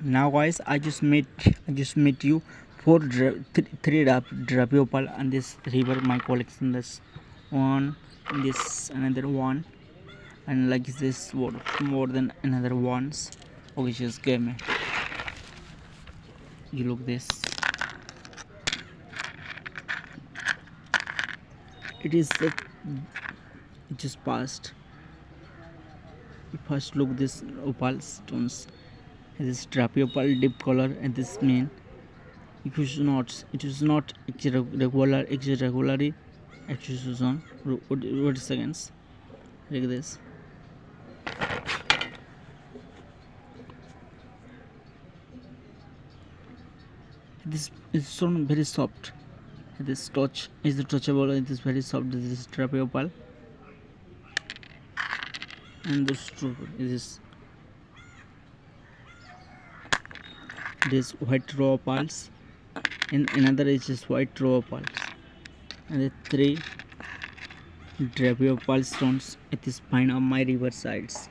Now guys, I just met you three drop opal and this river my collection. This one, this another one, and like this more than another ones. Okay, just give me. You look this. It is the it just passed. First look this opal stones. This drop opal deep color and this mean it is not regularly execution. What seconds like this. This is so very soft. This touch is the touchable. It is very soft. This is drop opal and this true is this white raw opals and another is just white raw opals and the three drop opal stones. It is fine on my river sides.